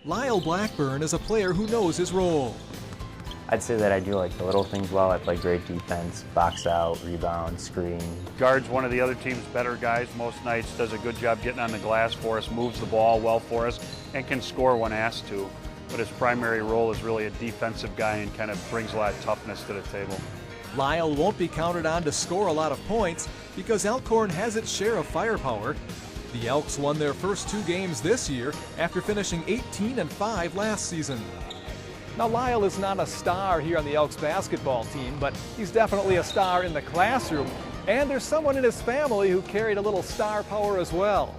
Lisle Blackbourn is a player who knows his role. I'd say that I do like the little things well. I play great defense, box out, rebound, screen. Guards one of the other team's better guys most nights, does a good job getting on the glass for us, moves the ball well for us, and can score when asked to. But his primary role is really a defensive guy and kind of brings a lot of toughness to the table. Lisle won't be counted on to score a lot of points because Elkhorn has its share of firepower. The Elks won their first 2 games this year after finishing 18-5 last season. Now, Lisle is not a star here on the Elks basketball team, but he's definitely a star in the classroom. And there's someone in his family who carried a little star power as well.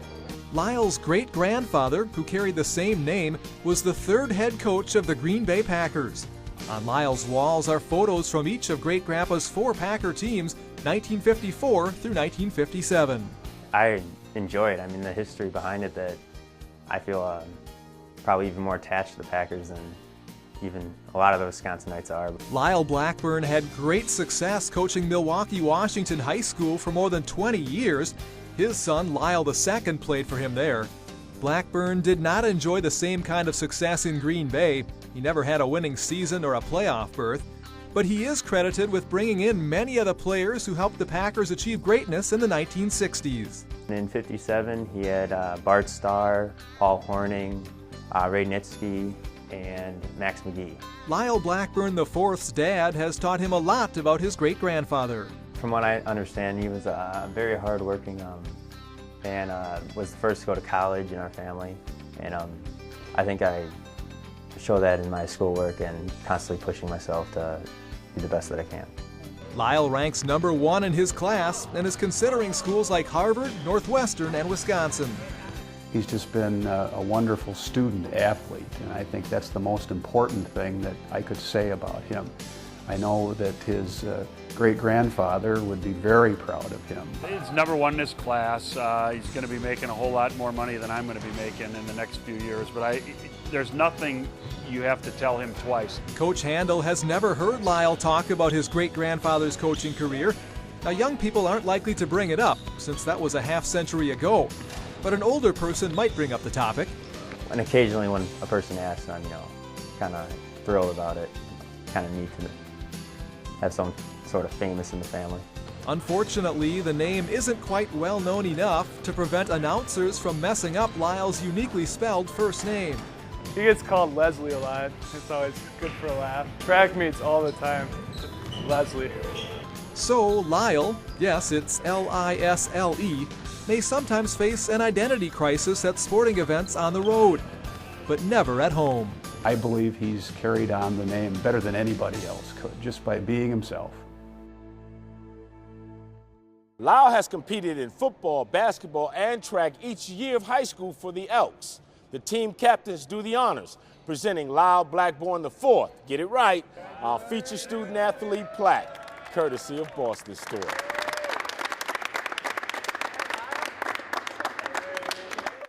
Lisle's great-grandfather, who carried the same name, was the 3rd head coach of the Green Bay Packers. On Lisle's walls are photos from each of Great-Grandpa's 4 Packer teams, 1954 through 1957. I enjoy it. I mean, the history behind it, that I feel probably even more attached to the Packers than even a lot of the Wisconsinites are. Lisle Blackbourn had great success coaching Milwaukee, Washington High School for more than 20 years. His son, Lisle II, played for him there. Blackbourn did not enjoy the same kind of success in Green Bay. He never had a winning season or a playoff berth. But he is credited with bringing in many of the players who helped the Packers achieve greatness in the 1960s. In '57, he had Bart Starr, Paul Hornung, Ray Nitsky, and Max McGee. Lisle Blackbourn IV's dad has taught him a lot about his great-grandfather. From what I understand, he was very hardworking and was the first to go to college in our family. And I think I show that in my schoolwork and constantly pushing myself to be the best that I can. Lisle ranks #1 in his class and is considering schools like Harvard, Northwestern, and Wisconsin. He's just been a wonderful student athlete, and I think that's the most important thing that I could say about him. I know that his great-grandfather would be very proud of him. He's #1 in his class. He's going to be making a whole lot more money than I'm going to be making in the next few years, but there's nothing you have to tell him twice. Coach Handel has never heard Lisle talk about his great-grandfather's coaching career. Now, young people aren't likely to bring it up, since that was a half-century ago. But an older person might bring up the topic. And occasionally when a person asks, I'm kind of thrilled about it. Kind of neat to have some sort of famous in the family. Unfortunately, the name isn't quite well known enough to prevent announcers from messing up Lisle's uniquely spelled first name. He gets called Leslie a lot. It's always good for a laugh. Track meets all the time. Leslie. So Lisle, yes, it's L-I-S-L-E, may sometimes face an identity crisis at sporting events on the road, but never at home. I believe he's carried on the name better than anybody else could, just by being himself. Lisle has competed in football, basketball, and track each year of high school for the Elks. The team captains do the honors, presenting Lisle Blackbourn IV, get it right, our featured student athlete plaque, courtesy of Boston Store.